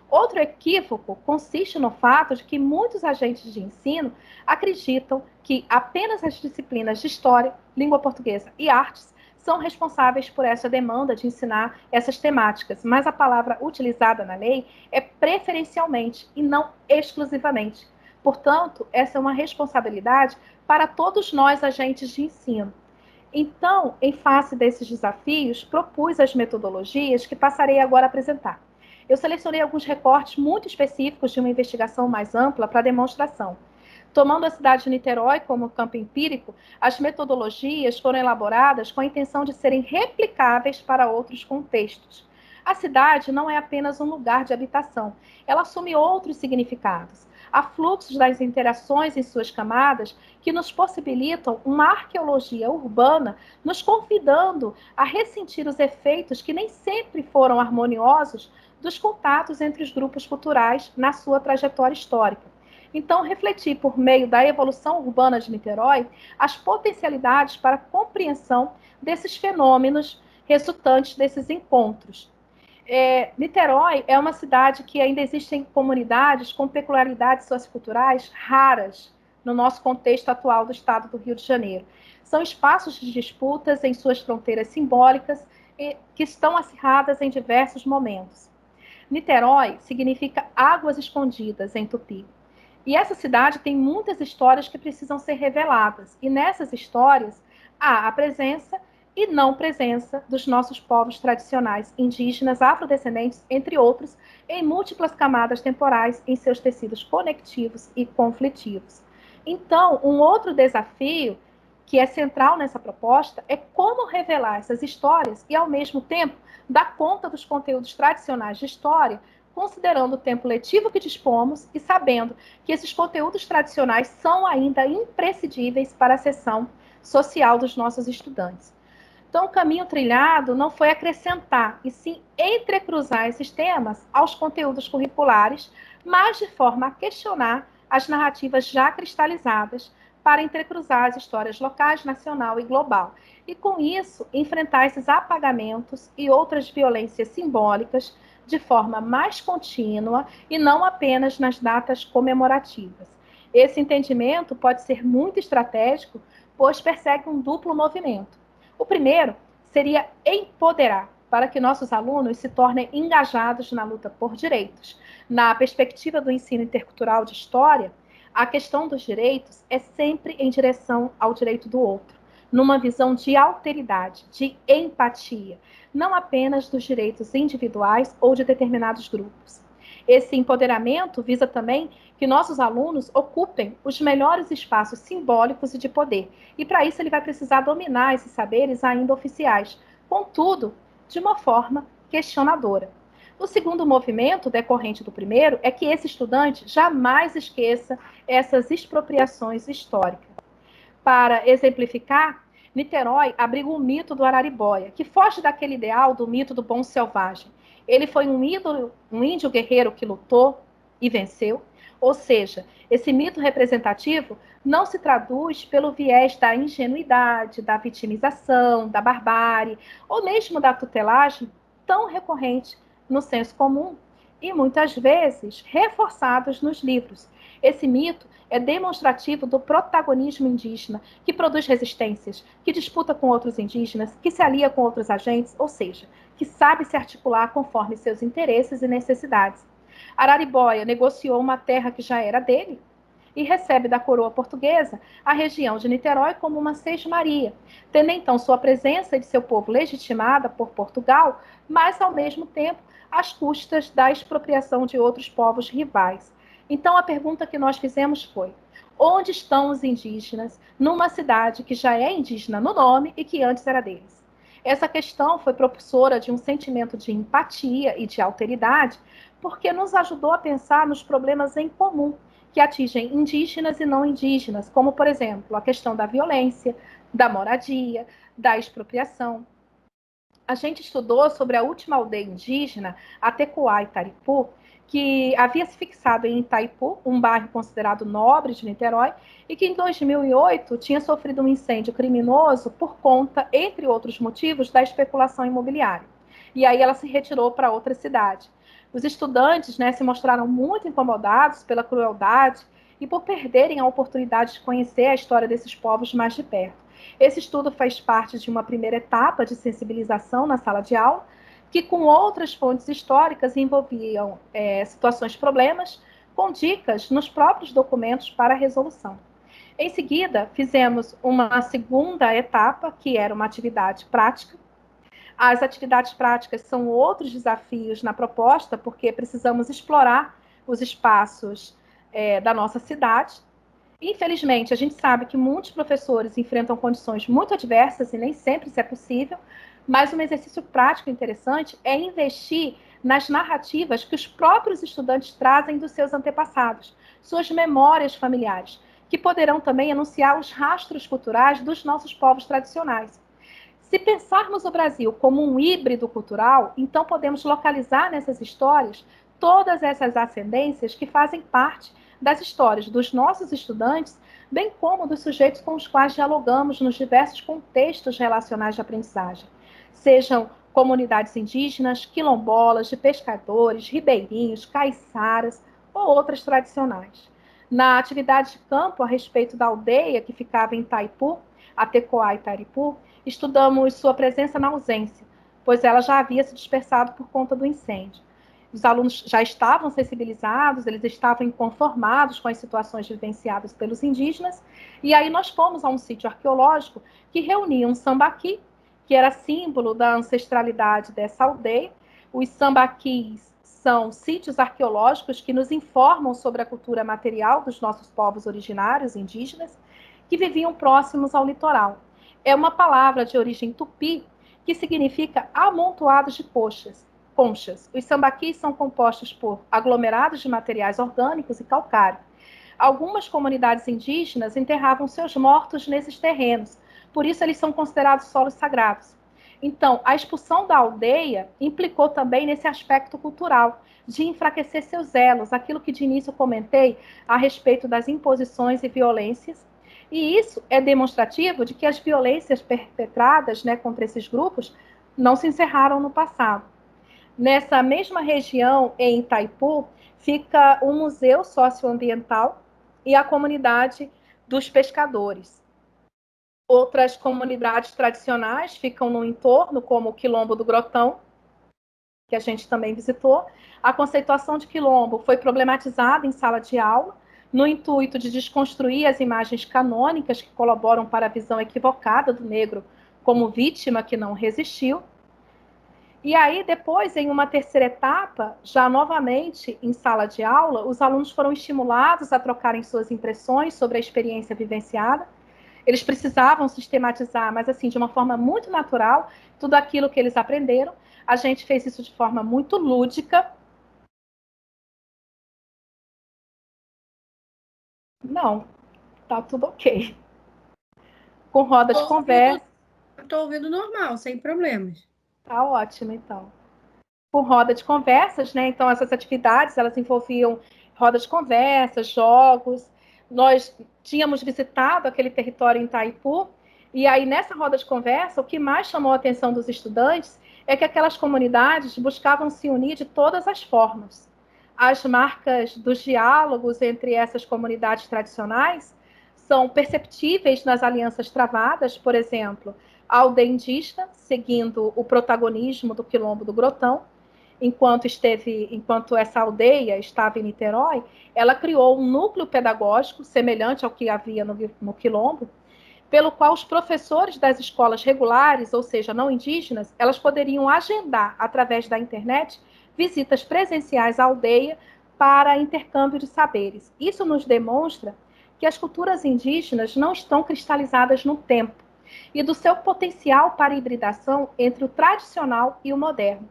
Outro equívoco consiste no fato de que muitos agentes de ensino acreditam que apenas as disciplinas de História, Língua Portuguesa e Artes são responsáveis por essa demanda de ensinar essas temáticas, mas a palavra utilizada na lei é preferencialmente e não exclusivamente. Portanto, essa é uma responsabilidade para todos nós, agentes de ensino. Então, em face desses desafios, propus as metodologias que passarei agora a apresentar. Eu selecionei alguns recortes muito específicos de uma investigação mais ampla para demonstração. Tomando a cidade de Niterói como campo empírico, as metodologias foram elaboradas com a intenção de serem replicáveis para outros contextos. A cidade não é apenas um lugar de habitação, ela assume outros significados. Há fluxos das interações em suas camadas que nos possibilitam uma arqueologia urbana, nos convidando a ressentir os efeitos que nem sempre foram harmoniosos dos contatos entre os grupos culturais na sua trajetória histórica. Então, refleti por meio da evolução urbana de Niterói as potencialidades para a compreensão desses fenômenos resultantes desses encontros. Niterói é uma cidade que ainda existem comunidades com peculiaridades socioculturais raras no nosso contexto atual do estado do Rio de Janeiro. São espaços de disputas em suas fronteiras simbólicas que estão acirradas em diversos momentos. Niterói significa águas escondidas em tupi. E essa cidade tem muitas histórias que precisam ser reveladas. E nessas histórias há a presença e não presença dos nossos povos tradicionais, indígenas, afrodescendentes, entre outros, em múltiplas camadas temporais em seus tecidos conectivos e conflitivos. Então, um outro desafio que é central nessa proposta é como revelar essas histórias e, ao mesmo tempo, dar conta dos conteúdos tradicionais de história, considerando o tempo letivo que dispomos e sabendo que esses conteúdos tradicionais são ainda imprescindíveis para a sessão social dos nossos estudantes. Então, o caminho trilhado não foi acrescentar, e sim entrecruzar esses temas aos conteúdos curriculares, mas de forma a questionar as narrativas já cristalizadas, para entrecruzar as histórias locais, nacional e global. E, com isso, enfrentar esses apagamentos e outras violências simbólicas de forma mais contínua e não apenas nas datas comemorativas. Esse entendimento pode ser muito estratégico, pois persegue um duplo movimento. O primeiro seria empoderar, para que nossos alunos se tornem engajados na luta por direitos. Na perspectiva do ensino intercultural de história, a questão dos direitos é sempre em direção ao direito do outro, numa visão de alteridade, de empatia, não apenas dos direitos individuais ou de determinados grupos. Esse empoderamento visa também que nossos alunos ocupem os melhores espaços simbólicos e de poder. E para isso ele vai precisar dominar esses saberes ainda oficiais, contudo, de uma forma questionadora. O segundo movimento, decorrente do primeiro, é que esse estudante jamais esqueça essas expropriações históricas. Para exemplificar, Niterói abriga o mito do Araribóia, que foge daquele ideal do mito do bom selvagem. Ele foi um índio guerreiro que lutou e venceu. Ou seja, esse mito representativo não se traduz pelo viés da ingenuidade, da vitimização, da barbárie, ou mesmo da tutelagem tão recorrente no senso comum e muitas vezes reforçados nos livros. Esse mito é demonstrativo do protagonismo indígena, que produz resistências, que disputa com outros indígenas, que se alia com outros agentes, ou seja, que sabe se articular conforme seus interesses e necessidades. Araribóia negociou uma terra que já era dele e recebe da coroa portuguesa a região de Niterói como uma sesmaria, tendo então sua presença e de seu povo legitimada por Portugal, mas ao mesmo tempo às custas da expropriação de outros povos rivais. Então, a pergunta que nós fizemos foi: onde estão os indígenas numa cidade que já é indígena no nome e que antes era deles? Essa questão foi propulsora de um sentimento de empatia e de alteridade, porque nos ajudou a pensar nos problemas em comum que atingem indígenas e não indígenas, como, por exemplo, a questão da violência, da moradia, da expropriação. A gente estudou sobre a última aldeia indígena, a Tecoá Itaripu, que havia se fixado em Itaipu, um bairro considerado nobre de Niterói, e que em 2008 tinha sofrido um incêndio criminoso por conta, entre outros motivos, da especulação imobiliária. E aí ela se retirou para outra cidade. Os estudantes, né, se mostraram muito incomodados pela crueldade e por perderem a oportunidade de conhecer a história desses povos mais de perto. Esse estudo faz parte de uma primeira etapa de sensibilização na sala de aula, que com outras fontes históricas envolviam situações problemas, com dicas nos próprios documentos para a resolução. Em seguida, fizemos uma segunda etapa, que era uma atividade prática. As atividades práticas são outros desafios na proposta, porque precisamos explorar os espaços da nossa cidade. Infelizmente, a gente sabe que muitos professores enfrentam condições muito adversas e nem sempre isso é possível, mas um exercício prático interessante é investir nas narrativas que os próprios estudantes trazem dos seus antepassados, suas memórias familiares, que poderão também anunciar os rastros culturais dos nossos povos tradicionais. Se pensarmos o Brasil como um híbrido cultural, então podemos localizar nessas histórias todas essas ascendências que fazem parte das histórias dos nossos estudantes, bem como dos sujeitos com os quais dialogamos nos diversos contextos relacionais de aprendizagem, sejam comunidades indígenas, quilombolas, de pescadores, ribeirinhos, caiçaras ou outras tradicionais. Na atividade de campo a respeito da aldeia que ficava em Itaipu, a Tecoá Itaripu, estudamos sua presença na ausência, pois ela já havia se dispersado por conta do incêndio. Os alunos já estavam sensibilizados, eles estavam inconformados com as situações vivenciadas pelos indígenas, e aí nós fomos a um sítio arqueológico que reunia um sambaqui, que era símbolo da ancestralidade dessa aldeia. Os sambaquis são sítios arqueológicos que nos informam sobre a cultura material dos nossos povos originários indígenas, que viviam próximos ao litoral. É uma palavra de origem tupi que significa amontoados de conchas. Os sambaquis são compostos por aglomerados de materiais orgânicos e calcário. Algumas comunidades indígenas enterravam seus mortos nesses terrenos, por isso eles são considerados solos sagrados. Então, a expulsão da aldeia implicou também nesse aspecto cultural, de enfraquecer seus elos, aquilo que de início comentei a respeito das imposições e violências. E isso é demonstrativo de que as violências perpetradas, né, contra esses grupos não se encerraram no passado. Nessa mesma região, em Itaipu, fica o Museu Socioambiental e a comunidade dos pescadores. Outras comunidades tradicionais ficam no entorno, como o Quilombo do Grotão, que a gente também visitou. A conceituação de quilombo foi problematizada em sala de aula, no intuito de desconstruir as imagens canônicas que colaboram para a visão equivocada do negro como vítima que não resistiu. E aí, depois, em uma terceira etapa, já novamente em sala de aula, os alunos foram estimulados a trocarem suas impressões sobre a experiência vivenciada. Eles precisavam sistematizar, mas assim, de uma forma muito natural, tudo aquilo que eles aprenderam. A gente fez isso de forma muito lúdica. Não, tá tudo ok. Com roda de conversa. Estou ouvindo normal, sem problemas. Tá ótimo, então. Com roda de conversas, né? Então, essas atividades, elas envolviam roda de conversas, jogos. Nós tínhamos visitado aquele território em Itaipu, e aí, nessa roda de conversa, o que mais chamou a atenção dos estudantes é que aquelas comunidades buscavam se unir de todas as formas. As marcas dos diálogos entre essas comunidades tradicionais são perceptíveis nas alianças travadas, por exemplo, a aldeia indígena, seguindo o protagonismo do Quilombo do Grotão, enquanto essa aldeia estava em Niterói, ela criou um núcleo pedagógico semelhante ao que havia no Quilombo, pelo qual os professores das escolas regulares, ou seja, não indígenas, elas poderiam agendar, através da internet, visitas presenciais à aldeia para intercâmbio de saberes. Isso nos demonstra que as culturas indígenas não estão cristalizadas no tempo. e do seu potencial para hibridação entre o tradicional e o moderno.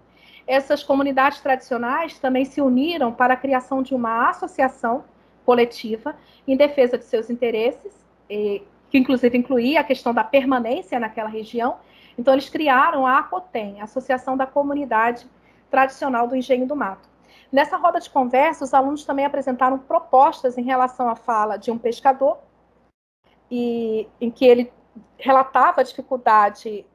Essas comunidades tradicionais também se uniram para a criação de uma associação coletiva em defesa de seus interesses, que inclusive incluía a questão da permanência naquela região. Então, eles criaram a ACOTEM, Associação da Comunidade Tradicional do Engenho do Mato. Nessa roda de conversa, os alunos também apresentaram propostas em relação à fala de um pescador, em que ele relatava a dificuldade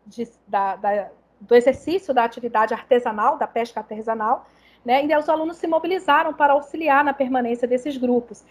do exercício da atividade artesanal, da pesca artesanal, né? E os alunos se mobilizaram para auxiliar na permanência desses grupos,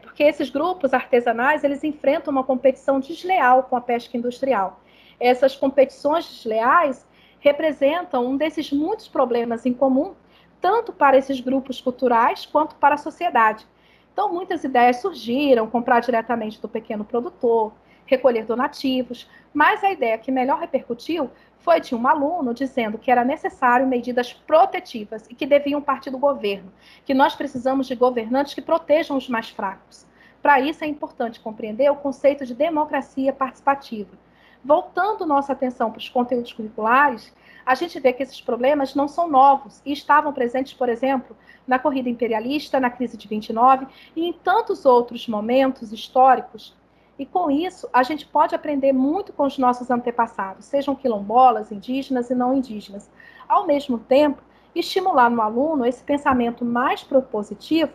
porque esses grupos artesanais, eles enfrentam uma competição desleal com a pesca industrial. Essas competições desleais representam um desses muitos problemas em comum, tanto para esses grupos culturais quanto para a sociedade. Então, muitas ideias surgiram: comprar diretamente do pequeno produtor, recolher donativos, mas a ideia que melhor repercutiu foi de um aluno dizendo que era necessário medidas protetivas e que deviam partir do governo, que nós precisamos de governantes que protejam os mais fracos. Para isso, é importante compreender o conceito de democracia participativa. Voltando nossa atenção para os conteúdos curriculares, a gente vê que esses problemas não são novos e estavam presentes, por exemplo, na corrida imperialista, na crise de 29 e em tantos outros momentos históricos. E com isso, a gente pode aprender muito com os nossos antepassados, sejam quilombolas, indígenas e não indígenas. Ao mesmo tempo, estimular no aluno esse pensamento mais propositivo,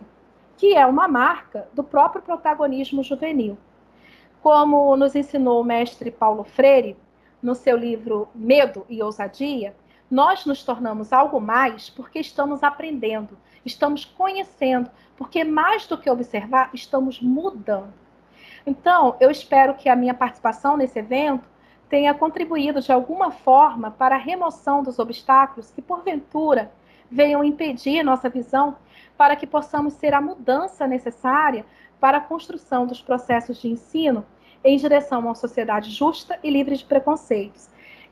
que é uma marca do próprio protagonismo juvenil. Como nos ensinou o mestre Paulo Freire, no seu livro Medo e Ousadia, nós nos tornamos algo mais porque estamos aprendendo, estamos conhecendo, porque mais do que observar, estamos mudando. Então, eu espero que a minha participação nesse evento tenha contribuído de alguma forma para a remoção dos obstáculos que, porventura, venham impedir nossa visão, para que possamos ser a mudança necessária para a construção dos processos de ensino em direção a uma sociedade justa e livre de preconceitos.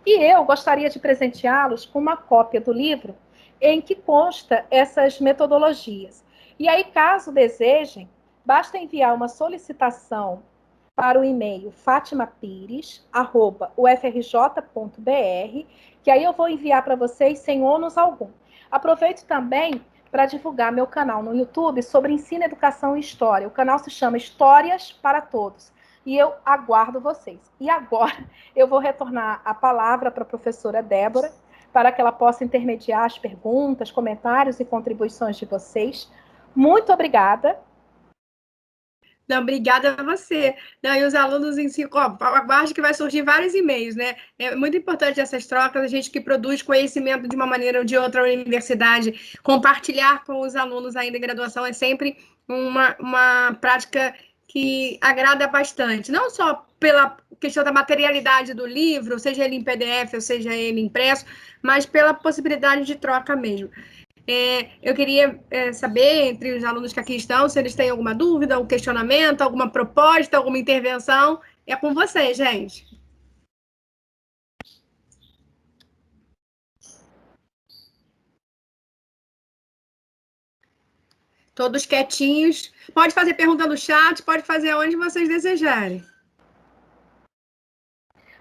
E eu gostaria de presenteá-los com uma cópia do livro em que consta essas metodologias. E aí, caso desejem, basta enviar uma solicitação para o e-mail fatimapires@ufrj.br, que aí eu vou enviar para vocês sem ônus algum. Aproveito também para divulgar meu canal no YouTube sobre ensino, educação e história. O canal se chama Histórias para Todos. E eu aguardo vocês. E agora eu vou retornar a palavra para a professora Débora, para que ela possa intermediar as perguntas, comentários e contribuições de vocês. Muito obrigada. Não, obrigada a você. Não, e os alunos em si, aguarde que vai surgir vários e-mails, né? É muito importante essas trocas, a gente que produz conhecimento de uma maneira ou de outra na universidade, compartilhar com os alunos ainda em graduação é sempre uma prática que agrada bastante, não só pela questão da materialidade do livro, seja ele em PDF ou seja ele impresso, mas pela possibilidade de troca mesmo. Eu queria saber, entre os alunos que aqui estão, se eles têm alguma dúvida, algum questionamento, alguma proposta, alguma intervenção. É com vocês, gente. Todos quietinhos. Pode fazer pergunta no chat, pode fazer onde vocês desejarem.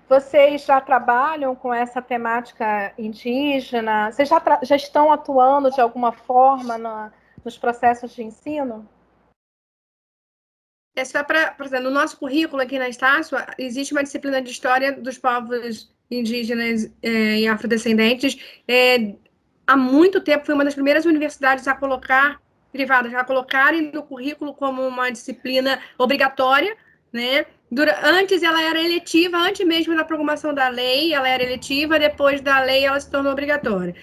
Vocês já trabalham com essa temática indígena? Vocês já estão atuando de alguma forma nos processos de ensino? Só para, por exemplo, no nosso currículo aqui na Estácio, existe uma disciplina de História dos Povos Indígenas e Afrodescendentes. Há muito tempo, foi uma das primeiras universidades a colocar, privadas, a colocarem no currículo como uma disciplina obrigatória, né? Antes ela era eletiva, antes mesmo da promulgação da lei, ela era eletiva, depois da lei ela se tornou obrigatória.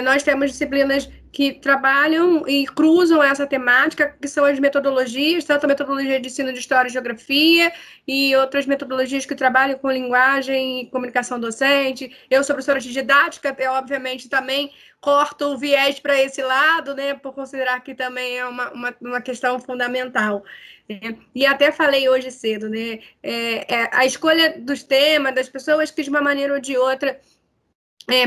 Nós temos disciplinas que trabalham e cruzam essa temática, que são as metodologias, tanto a metodologia de ensino de História e Geografia, e outras metodologias que trabalham com linguagem e comunicação docente. Eu sou professora de didática, eu, obviamente, também corto o viés para esse lado, né, por considerar que também é uma questão fundamental. E até falei hoje cedo, né, a escolha dos temas, das pessoas que, de uma maneira ou de outra,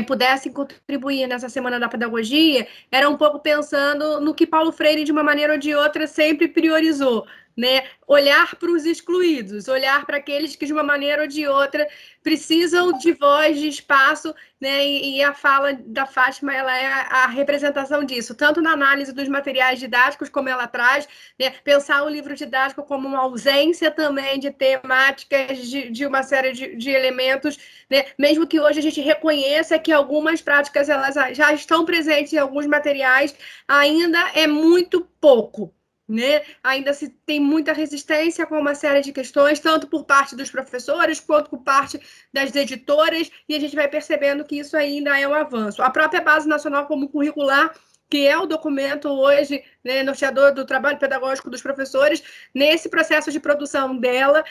pudessem contribuir nessa Semana da Pedagogia, era um pouco pensando no que Paulo Freire, de uma maneira ou de outra, sempre priorizou, né, olhar para os excluídos, olhar para aqueles que, de uma maneira ou de outra, precisam de voz, de espaço, né, e a fala da Fátima ela é a representação disso, tanto na análise dos materiais didáticos, como ela traz, né, pensar o livro didático como uma ausência também de temáticas, de uma série de elementos, né, mesmo que hoje a gente reconheça que algumas práticas elas já estão presentes em alguns materiais, ainda é muito pouco. Né? Ainda se tem muita resistência com uma série de questões, tanto por parte dos professores, quanto por parte das editoras, e a gente vai percebendo que isso ainda é um avanço. A própria Base Nacional Comum Curricular, que é o documento hoje, né, norteador do trabalho pedagógico dos professores, nesse processo de produção dela,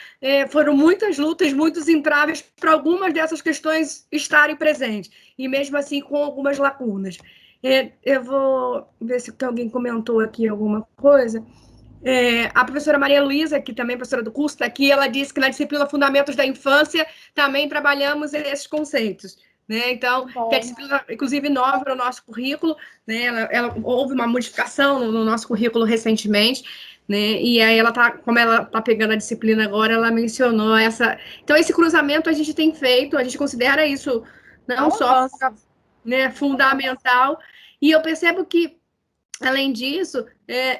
foram muitas lutas, muitos entraves para algumas dessas questões estarem presentes, e mesmo assim com algumas lacunas. Eu vou ver se alguém comentou aqui alguma coisa. A professora Maria Luísa, que também é professora do curso, está aqui, ela disse que na disciplina Fundamentos da Infância também trabalhamos esses conceitos. Né? Então, que é disciplina, inclusive, nova para o nosso currículo, né? Houve uma modificação no nosso currículo recentemente, né? E aí como ela está pegando a disciplina agora, ela mencionou essa. Então, esse cruzamento a gente tem feito, a gente considera isso não só né, fundamental, e eu percebo que, além disso,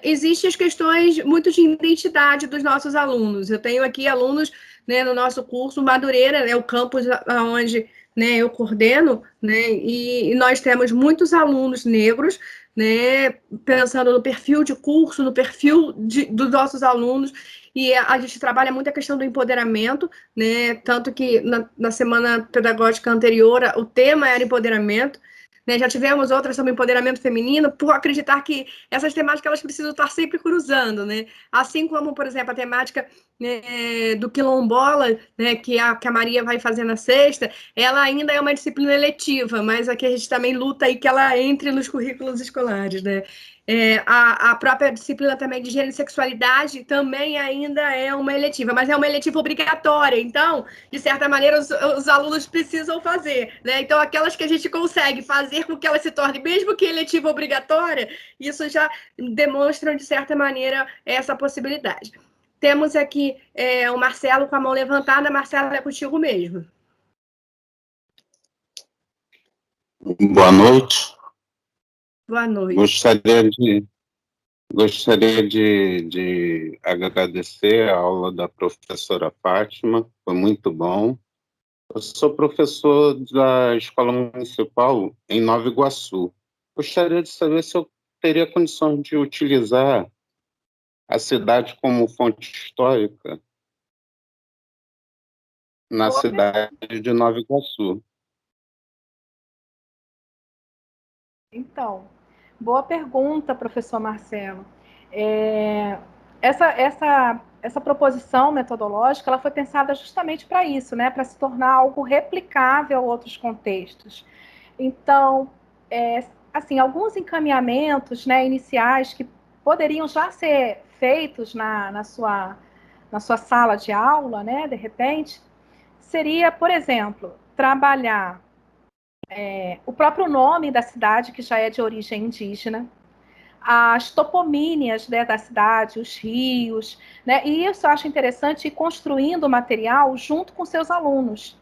existem as questões muito de identidade dos nossos alunos. Eu tenho aqui alunos, né, no nosso curso, Madureira, é o campus onde, né, eu coordeno, né, e nós temos muitos alunos negros, né, pensando no perfil de curso, no perfil dos nossos alunos, e a gente trabalha muito a questão do empoderamento, né, tanto que na semana pedagógica anterior, o tema era empoderamento, né, já tivemos outras sobre empoderamento feminino, por acreditar que essas temáticas elas precisam estar sempre cruzando, né? Assim como, por exemplo, a temática, né, do quilombola, né, que a Maria vai fazer na sexta, ela ainda é uma disciplina eletiva, mas aqui a gente também luta aí que ela entre nos currículos escolares, né? A própria disciplina também de gênero e sexualidade também ainda é uma eletiva, mas é uma eletiva obrigatória, então, de certa maneira, os alunos precisam fazer, né? Então, aquelas que a gente consegue fazer com que ela se torne, mesmo que eletiva obrigatória, isso já demonstra, de certa maneira, essa possibilidade. Temos aqui o Marcelo com a mão levantada. Marcelo, é contigo mesmo. Boa noite. Boa noite. Gostaria de agradecer a aula da professora Fátima, foi muito bom. Eu sou professor da Escola Municipal em Nova Iguaçu. Gostaria de saber se eu teria condições de utilizar a cidade como fonte histórica na cidade de Nova Iguaçu. Então, boa pergunta, professor Marcelo. Essa proposição metodológica ela foi pensada justamente para isso, né? Para se tornar algo replicável a outros contextos. Então, assim, alguns encaminhamentos, né, iniciais que poderiam já ser feitos na sua sala de aula, né, de repente, seria, por exemplo, trabalhar o próprio nome da cidade, que já é de origem indígena, as toponímias, né, da cidade, os rios, né, e isso eu acho interessante ir construindo o material junto com seus alunos,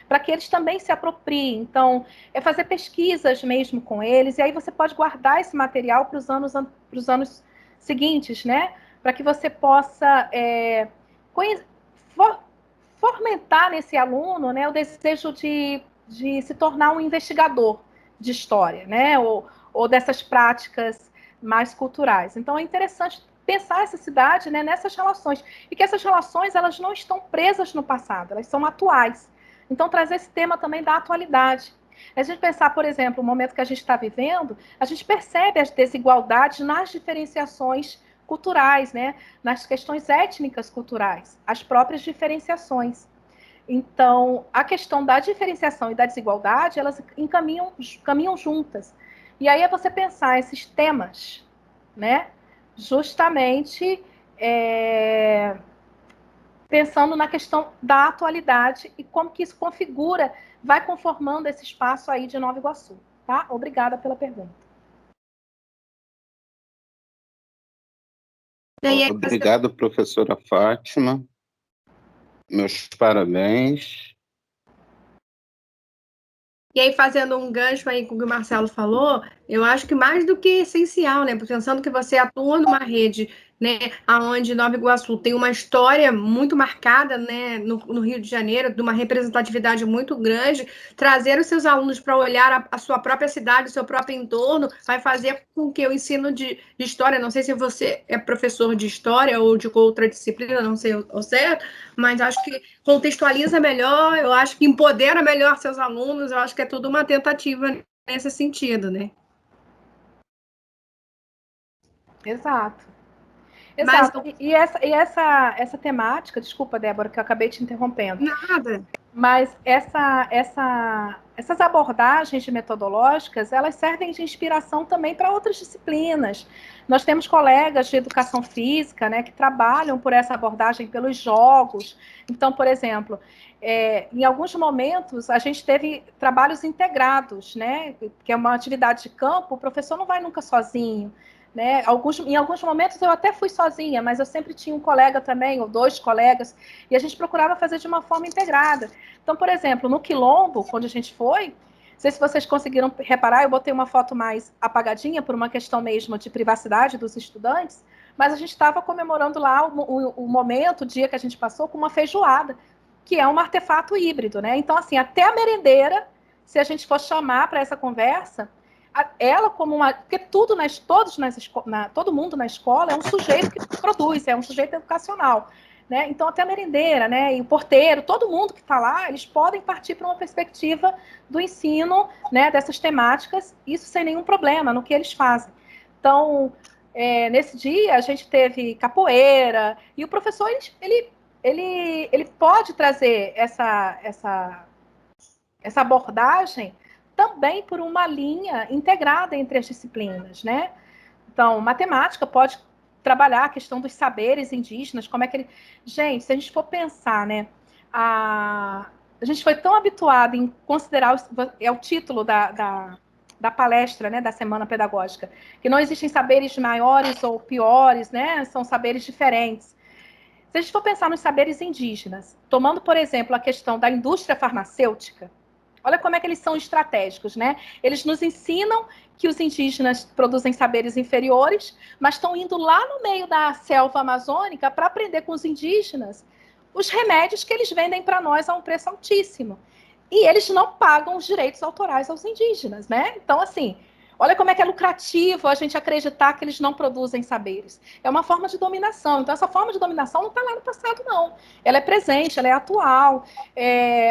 para que eles também se apropriem. Então, fazer pesquisas mesmo com eles, e aí você pode guardar esse material para os anos seguintes, né, para que você possa fomentar nesse aluno, né, o desejo de se tornar um investigador de história, né, ou dessas práticas mais culturais. Então, é interessante pensar essa cidade, né, nessas relações, e que essas relações elas não estão presas no passado, elas são atuais. Então, trazer esse tema também da atualidade. A gente pensar, por exemplo, o momento que a gente está vivendo, a gente percebe as desigualdades nas diferenciações culturais, né, nas questões étnicas culturais, as próprias diferenciações. Então, a questão da diferenciação e da desigualdade, elas caminham juntas. E aí é você pensar esses temas, né? Justamente pensando na questão da atualidade e como que isso configura, vai conformando esse espaço aí de Nova Iguaçu. Tá? Obrigada pela pergunta. Obrigado, professora Fátima. Meus parabéns. E aí, fazendo um gancho aí com o que o Marcelo falou, eu acho que mais do que essencial, né? Pensando que você atua numa rede, né, onde Nova Iguaçu tem uma história muito marcada, né, no Rio de Janeiro, de uma representatividade muito grande, trazer os seus alunos para olhar a sua própria cidade, o seu próprio entorno, vai fazer com que o ensino de história, não sei se você é professor de história ou de outra disciplina, não sei o certo, mas acho que contextualiza melhor, eu acho que empodera melhor seus alunos, eu acho que é tudo uma tentativa nesse sentido, né? Exato. Mas Exato. E essa temática, desculpa, Débora, que eu acabei te interrompendo. nada. Mas essas abordagens metodológicas, elas servem de inspiração também para outras disciplinas. Nós temos colegas de educação física, né, que trabalham por essa abordagem pelos jogos. Então, por exemplo, em alguns momentos a gente teve trabalhos integrados, né, que é uma atividade de campo, o professor não vai nunca sozinho. Né? Em alguns momentos eu até fui sozinha, mas eu sempre tinha um colega também, ou dois colegas, e a gente procurava fazer de uma forma integrada. Então, por exemplo, no Quilombo, onde a gente foi, não sei se vocês conseguiram reparar, eu botei uma foto mais apagadinha por uma questão mesmo de privacidade dos estudantes, mas a gente estava comemorando lá o momento, o dia que a gente passou, com uma feijoada, que é um artefato híbrido, né? Então, assim, até a merendeira, se a gente for chamar para essa conversa, ela como uma... Porque todo mundo na escola é um sujeito que produz, é um sujeito educacional. Né? Então, até a merendeira, né, e o porteiro, todo mundo que está lá, eles podem partir para uma perspectiva do ensino, né, dessas temáticas, isso sem nenhum problema no que eles fazem. Então, nesse dia, a gente teve capoeira, e o professor, ele pode trazer essa abordagem também por uma linha integrada entre as disciplinas, né? Então, matemática pode trabalhar a questão dos saberes indígenas, como é que ele... Gente, se a gente for pensar, né? A gente foi tão habituado em considerar... É o título da palestra, né? Da Semana Pedagógica. Que não existem saberes maiores ou piores, né? São saberes diferentes. Se a gente for pensar nos saberes indígenas, tomando, por exemplo, a questão da indústria farmacêutica, olha como é que eles são estratégicos, né? Eles nos ensinam que os indígenas produzem saberes inferiores, mas estão indo lá no meio da selva amazônica para aprender com os indígenas os remédios que eles vendem para nós a um preço altíssimo. E eles não pagam os direitos autorais aos indígenas, né? Então, assim, olha como é que é lucrativo a gente acreditar que eles não produzem saberes. É uma forma de dominação. Então, essa forma de dominação não está lá no passado, não. Ela é presente, ela é atual.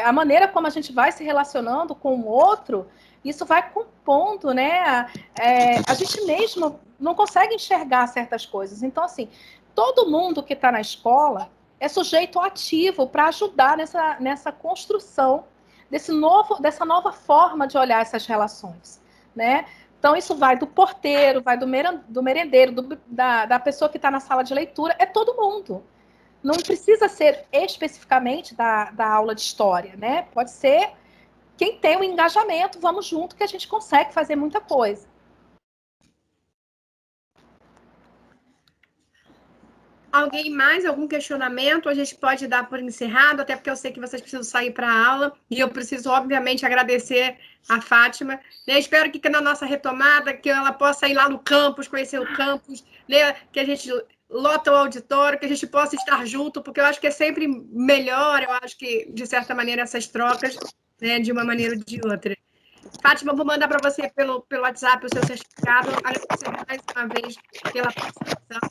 A maneira como a gente vai se relacionando com o outro, isso vai compondo, né? A gente mesmo não consegue enxergar certas coisas. Então, assim, todo mundo que está na escola é sujeito ativo para ajudar nessa construção dessa nova forma de olhar essas relações, né? Então, isso vai do porteiro, vai do merendeiro, da pessoa que está na sala de leitura, é todo mundo. Não precisa ser especificamente da aula de história, né? Pode ser quem tem o engajamento, vamos junto, que a gente consegue fazer muita coisa. Alguém mais? Algum questionamento? A gente pode dar por encerrado, até porque eu sei que vocês precisam sair para a aula, e eu preciso, obviamente, agradecer a Fátima. Né? Espero que na nossa retomada, que ela possa ir lá no campus, conhecer o campus, né? Que a gente lota o auditório, que a gente possa estar junto, porque eu acho que é sempre melhor, eu acho que, de certa maneira, essas trocas, né, de uma maneira ou de outra. Fátima, vou mandar para você pelo WhatsApp o seu certificado. Agradecer mais uma vez pela participação,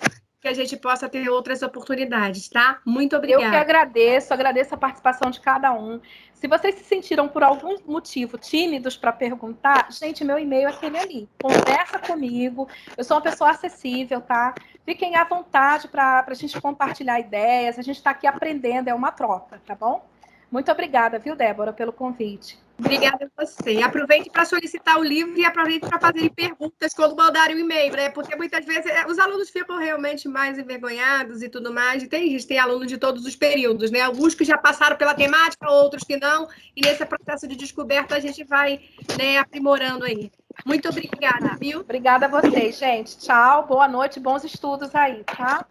que a gente possa ter outras oportunidades, tá? Muito obrigada. Eu que agradeço a participação de cada um. Se vocês se sentiram por algum motivo tímidos para perguntar, gente, meu e-mail é aquele ali. Conversa comigo. Eu sou uma pessoa acessível, tá? Fiquem à vontade para a gente compartilhar ideias. A gente está aqui aprendendo, é uma troca, tá bom? Muito obrigada, viu, Débora, pelo convite. Obrigada a você. Aproveite para solicitar o livro e aproveite para fazer perguntas quando mandarem o e-mail, né? Porque muitas vezes os alunos ficam realmente mais envergonhados e tudo mais. E tem aluno de todos os períodos, né? Alguns que já passaram pela temática, outros que não. E nesse processo de descoberta a gente vai, né, aprimorando aí. Muito obrigada, viu? Obrigada a vocês, gente. Tchau, boa noite, bons estudos aí, tá?